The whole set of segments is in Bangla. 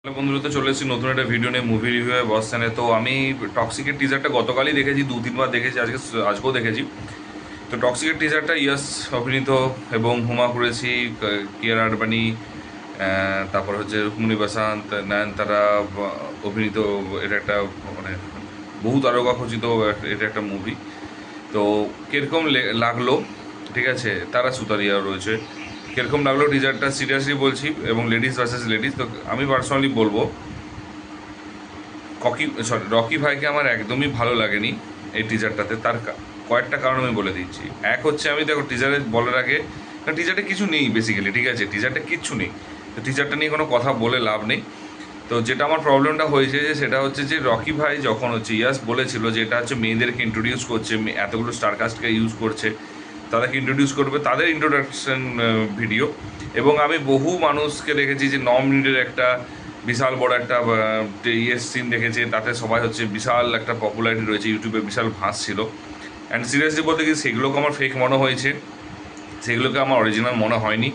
হ্যালো বন্ধুরা, তো চলে এসেছি নতুন একটা ভিডিও নিয়ে মুভি রিভিউ বসছেনে। তো আমি টক্সিকের টিজারটা গতকালই দেখেছি, 2-3 বার দেখেছি, আজকেও দেখেছি। তো টক্সিকের টিজারটা ইয়াস অভিনীত এবং হুমা কুরেশি, কিয়ারা আডবাণী, তারপর হচ্ছে রুক্মিণী বাসান্ত, নয়নতারা অভিনীত। এটা একটা মানে বহু তারকা খচিত এটা একটা মুভি। তো কীরকম লাগলো, ঠিক আছে, তারা সুতারিয়া রয়েছে, কীরকম লাগলো টিজারটা সিরিয়াসলি বলছি, এবং লেডিস ভার্সেস লেডিস। তো আমি পার্সোনালি বলবো রকি ভাইকে আমার একদমই ভালো লাগেনি এই টিজারটাতে। তার কয়েকটা কারণ আমি বলে দিচ্ছি। এক হচ্ছে, আমি দেখো টিজারে বলার আগে, টিজারটা কিছু নেই বেসিক্যালি, ঠিক আছে, টিজারটা কিচ্ছু নেই। তো টিজারটা নিয়ে কোনো কথা বলে লাভ নেই। তো যেটা আমার প্রবলেমটা হয়েছে যে সেটা হচ্ছে যে রকি ভাই যখন হচ্ছে ইয়াস বলেছিল যে এটা হচ্ছে মেয়েদেরকে ইন্ট্রোডিউস করছে, এতগুলো স্টারকাস্টকে ইউজ করছে, তাদেরকে ইন্ট্রোডিউস করবে, তাদের ইন্ট্রোডাকশন ভিডিও। এবং আমি বহু মানুষকে দেখেছি যে 9 মিনিটের একটা বিশাল বড় একটা সিন দেখেছে, তাতে সবাই হচ্ছে বিশাল একটা পপুলারিটি রয়েছে, ইউটিউবে বিশাল ভাঁজ ছিল। অ্যান্ড সিরিয়াসলি বলতে কি, সেগুলোকে আমার ফেক মনে হয়েছে, সেগুলোকে আমার অরিজিনাল মনে হয়নি।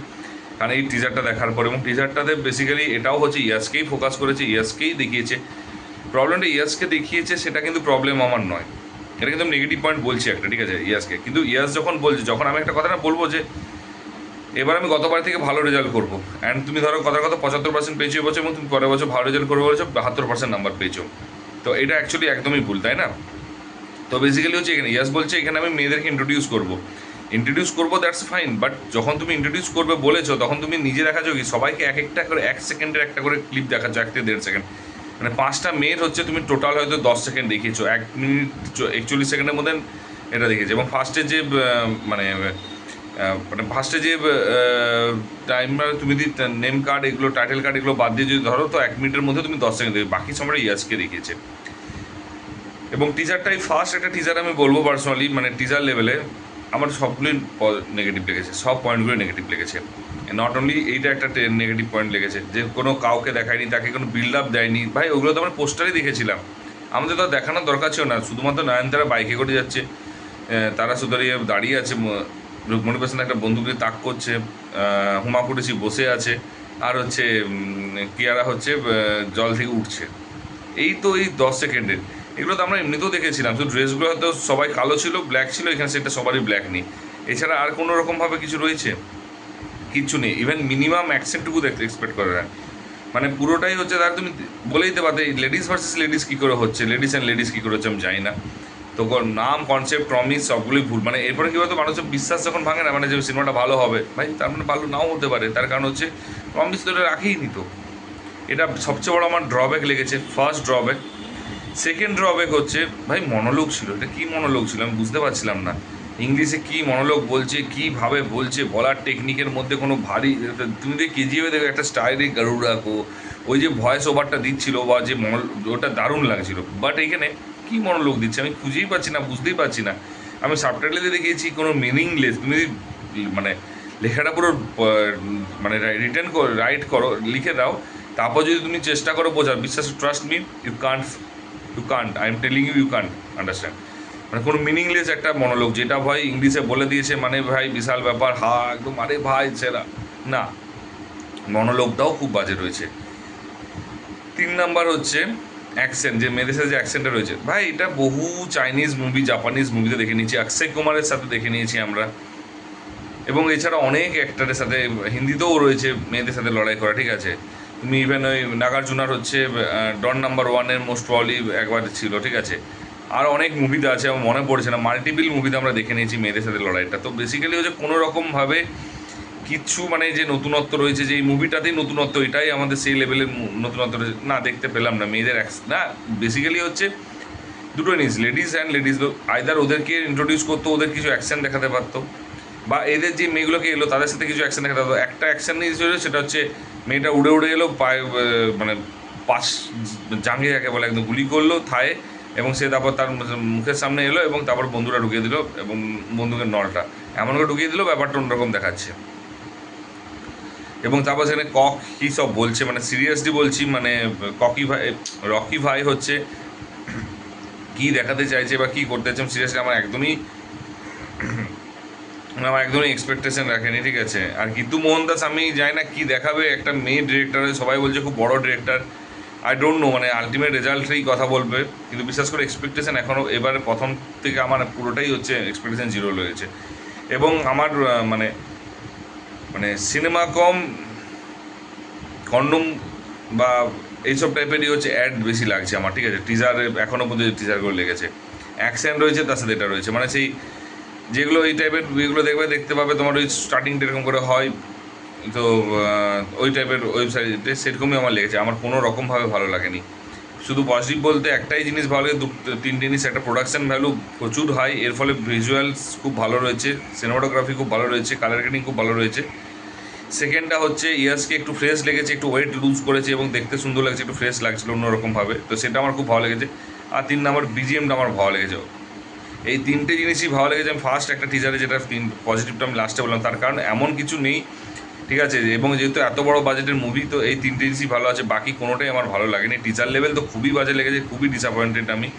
কারণ এই টিজারটা দেখার পর, এবং টিজারটাতে বেসিক্যালি এটাও হচ্ছে ইয়াসকেই ফোকাস করেছে, ইয়াসকেই দেখিয়েছে। প্রবলেমটা ইয়াসকে দেখিয়েছে, সেটা কিন্তু প্রবলেম আমার নয়, এটা কিন্তু নেগেটিভ পয়েন্ট বলছি একটা, ঠিক আছে, ইয়াসকে। কিন্তু ইয়াস যখন বলছে, যখন আমি একটা কথা না বলবো যে এবার আমি গতবার থেকে ভালো রেজাল্ট করবো, অ্যান্ড তুমি ধরো কথার কথা 75% পেয়েছো এবছর, এবং তুমি পরের বছর ভালো রেজাল্ট করবো বলেছো, 72% নাম্বার পেয়েছো। তো এটা অ্যাকচুয়ালি একদমই ভুল, তাই না? তো বেসিক্যালি হচ্ছে এখানে ইয়াস বলছে এখানে আমি মেয়েদেরকে ইন্ট্রোডিউস করবো, দ্যাটস ফাইন। বাট যখন তুমি ইন্ট্রোডিউস করবে বলেছো, তখন তুমি নিজে দেখাচ্ছ কি সবাইকে এক একটা করে 1 সেকেন্ডের একটা করে ক্লিপ দেখাচ্ছ, 1 থেকে 1.5 সেকেন্ড। মানে 5টা মেয়ের হচ্ছে তুমি টোটাল হয়তো 10 সেকেন্ড দেখিয়েছো, 1 মিনিট 41 সেকেন্ডের মধ্যে এটা দেখিয়েছো। এবং ফার্স্টে যে মানে ফার্স্টে যে টাইমার তুমি যদি নেম কার্ড এগুলো, টাইটেল কার্ড এগুলো বাদ দিয়ে যদি ধরো, তো 1 মিনিটের মধ্যে তুমি 10 সেকেন্ড দেবে, বাকি সময়টা ইয়াসকে দেখিয়েছে। এবং টিজারটাই ফার্স্ট একটা টিজার আমি বলবো পার্সোনালি, মানে টিজার লেভেলে আমার সবগুলোই নেগেটিভ লেগেছে, সব পয়েন্টগুলোই নেগেটিভ লেগেছে। নট অনলি এইটা একটা নেগেটিভ পয়েন্ট লেগেছে যে কোনো কাউকে দেখায়নি, তাকে কোনো বিল্ড আপ দেয়নি। ভাই ওগুলো তো আমরা পোস্টারই দেখেছিলাম, আমাদের তো দেখানোর দরকার ছিল না। শুধুমাত্র নয়নতারা বাইকে করে যাচ্ছে, তারা সুদারিয়ে দাঁড়িয়ে আছে, রুকমণি পেছনে একটা বন্দুক দিয়ে তাক করছে, হুমা কুরেশি বসে আছে, আর হচ্ছে কিয়ারা হচ্ছে জল থেকে উঠছে। এই তো এই 10 সেকেন্ডের, এগুলো তো আমরা এমনিতেও দেখেছিলাম। শুধু ড্রেসগুলো হয়তো সবাই কালো ছিল, ব্ল্যাক ছিল, এখানে সেটা সবারই ব্ল্যাক নেই। এছাড়া আর কোনো রকমভাবে কিছু রয়েছে? কিচ্ছু নেই। ইভেন মিনিমাম অ্যাকসেন্টটুকু দেখতে এক্সপেক্ট করে না। মানে পুরোটাই হচ্ছে, তার তুমি বলেই দিতে পারতে লেডিস ভার্সেস লেডিস কী করে হচ্ছে, লেডিস অ্যান্ড লেডিস কী করে হচ্ছে আমি জানি না। তো নাম, কনসেপ্ট, প্রমিস সবগুলোই ভুল। মানে এরপরে কী বলতো, মানুষের বিশ্বাস যখন ভাঙে না, মানে যে সিনেমাটা ভালো হবে, ভাই তার মানে ভালো নাও হতে পারে। তার কারণ হচ্ছে প্রমিস তো এটা রাখেই নি। তো এটা সবচেয়ে বড় আমার ড্রব্যাক লেগেছে, ফার্স্ট ড্রব্যাক। সেকেন্ড ড্রব্যাক হচ্ছে, ভাই মনোলোগ ছিল, এটা কী মনোলোগ ছিল আমি বুঝতে পারছিলাম না। ইংলিশে কী মনোলোগ বলছে, কীভাবে বলছে, বলার টেকনিকের মধ্যে কোনো ভারী, তুমি দেখে কেজিএফে দেখো একটা স্টাইলে গারুড়াকো, ওই যে ভয়েস ওভারটা দিচ্ছিল বা যে ওটা দারুণ লাগছিল। বাট এখানে কী মনোলোগ দিচ্ছে আমি খুঁজেই পাচ্ছি না, বুঝতেই পারছি না। আমি সাবটাইটেলে দেখিয়েছি কোনো মিনিংলেস। তুমি যদি মানে লেখাটা পুরো মানে রাইট করো, লিখে দাও, তারপর যদি তুমি চেষ্টা করো বোঝার, বিশ্বাস, trust me, you can't I am telling you can't understand. মানে কোনো মিনিংলেস একটা মনোলোগ, যেটা ভাই ইংলিশে বলে দিয়েছে, মানে ভাই বিশাল ব্যাপার, হা একদম, আরে ভাই সেরা না, মনোলোগটাও খুব বাজে রয়েছে। 3 নাম্বার হচ্ছে অ্যাকসেন্ট, যে মেয়েদের সাথে যে অ্যাকসেন্টটা রয়েছে, ভাই এটা বহু চাইনিজ মুভি, জাপানিজ মুভিতে দেখে নিয়েছি, অক্ষয় কুমারের সাথে দেখে নিয়েছি আমরা। এবং এছাড়া অনেক অ্যাক্টারের সাথে, হিন্দিতেও রয়েছে মেয়েদের সাথে লড়াই করা, ঠিক আছে। তুমি ইভেন ওই নাগার্জুনার হচ্ছে ডন নাম্বার ওয়ানের মোস্ট প্রবলি একবার ছিল, ঠিক আছে। আর অনেক মুভিতে আছে, আমার মনে পড়ছে না, মাল্টিপিল মুভিতে আমরা দেখে নিয়েছি মেয়েদের সাথে লড়াইটা। তো বেসিক্যালি হচ্ছে কোনো রকমভাবে কিচ্ছু, মানে যে নতুনত্ব রয়েছে, যে এই মুভিটাতেই নতুনত্ব, এটাই আমাদের সেই লেভেলের নতুনত্ব রয়েছে না, দেখতে পেলাম না। মেয়েদের না, বেসিক্যালি হচ্ছে দুটো জিনিস, লেডিস অ্যান্ড লেডিস, আইদার ওদেরকে ইন্ট্রোডিউস করতো, ওদের কিছু অ্যাকশন দেখাতে পারতো, বা এদের যে মেয়েগুলোকে এলো তাদের সাথে কিছু অ্যাকশন দেখাতে পারতো। একটা অ্যাকশন নিয়ে ছিল, সেটা হচ্ছে মেয়েটা উড়ে উড়ে এলো, পায়ে মানে পাশ জাঙ্গে যাকে বলে, একদম গুলি করলো থায়ে, এবং সে তারপর তার মুখের সামনে এলো, এবং তারপর বন্ধুরা ঢুকিয়ে দিল, এবং বন্দুকের নলটা এমন করে ঢুকিয়ে দিল, ব্যাপারটা অন্যরকম দেখাচ্ছে। এবং তারপর সেখানে কী সব বলছে, মানে সিরিয়াসলি বলছি, মানে রকি ভাই হচ্ছে কী দেখাতে চাইছে বা কী করতে চাইছে, সিরিয়াসলি আমার একদমই এক্সপেকটেশন রাখেনি, ঠিক আছে। আর গীতু মোহনদাস আমি জানি না কী দেখাবে, একটা মেয়ে ডিরেক্টর, সবাই বলছে খুব বড় ডিরেক্টর, আই ডোন্ট নো, মানে আলটিমেট রেজাল্টেই কথা বলবে, কিন্তু বিশেষ করে এক্সপেকটেশন এখনও এবারে প্রথম থেকে আমার পুরোটাই হচ্ছে এক্সপেকটেশন জিরো রয়েছে। এবং আমার মানে মানে সিনেমা কম কন্ডম বা এইসব টাইপেরই হচ্ছে অ্যাড বেশি লাগছে আমার, ঠিক আছে। টিজারে এখনও পর্যন্ত টিজারগুলো লেগেছে, অ্যাকশন রয়েছে, তার সাথে এটা রয়েছে, মানে সেই যেগুলো এই টাইপের এগুলো দেখতে পাবে তোমার ওই স্টার্টিংটা এরকম করে হয়, তো ওই টাইপের ওয়েবসাইটে সেরকমই আমার লেগেছে। আমার কোনো রকমভাবে ভালো লাগেনি। শুধু পজিটিভ বলতে একটাই জিনিস ভালো লাগে, তিনটে জিনিস। একটা, প্রোডাকশন ভ্যালু প্রচুর হাই, এর ফলে ভিজুয়ালস খুব ভালো রয়েছে, সিনেমাটোগ্রাফি খুব ভালো রয়েছে, কালার গ্রেডিং খুব ভালো রয়েছে। সেকেন্ডটা হচ্ছে ইয়াসকে একটু ফ্রেশ লেগেছে, একটু ওয়েট লুজ করেছে এবং দেখতে সুন্দর লাগছে, একটু ফ্রেশ লাগছিল অন্যরকমভাবে, তো সেটা আমার খুব ভালো লেগেছে। আর 3 নম্বর বিজিএমটা আমার ভালো লেগেছে। এই তিনটে জিনিসই ভালো লেগেছে। আমি ফার্স্ট একটা টিজারে যেটা পজিটিভটা আমি লাস্টে বললাম, তার কারণ এমন কিছু নেই, ঠিক আছে, এবং যেহেতু এত বড় বাজেটের মুভি, তো এই তিনটে জিনিসই ভালো আছে, বাকি কোনোটাই আমার ভালো লাগেনি। টিচার লেভেল তো খুবই বাজে লেগেছে, খুবই ডিসঅ্যাপয়েন্টেড আমি।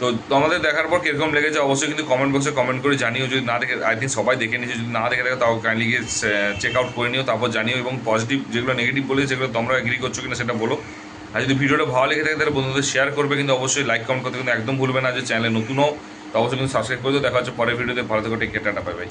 তো আমাদের দেখার পর কীরকম লেগেছে অবশ্যই কিন্তু কমেন্ট বক্সে কমেন্ট করে জানিও। যদি না দেখে, আই থিঙ্ক সবাই দেখে নিয়েছে, যদি না দেখে থাকে তাও কাইন্ডলি গিয়ে চেক আউট করে নিও, তারপর জানিও। এবং পজিটিভ যেগুলো নেগেটিভ বলেছে সেগুলো তোমরা এগ্রি করছো কিনা সেটা বলো। আর যদি ভিডিওটা ভালো লেগে থাকে তাহলে বন্ধুদের শেয়ার করবে, কিন্তু অবশ্যই লাইক কমেন্ট করতে কিন্তু একদম ভুলবে না। যে চ্যানেলে নতুন হও তো অবশ্যই কিন্তু সাবস্ক্রাইব করে দিও। দেখা হচ্ছে পরের ভিডিওতে। ভালো থেকো, take care, tata, bye by.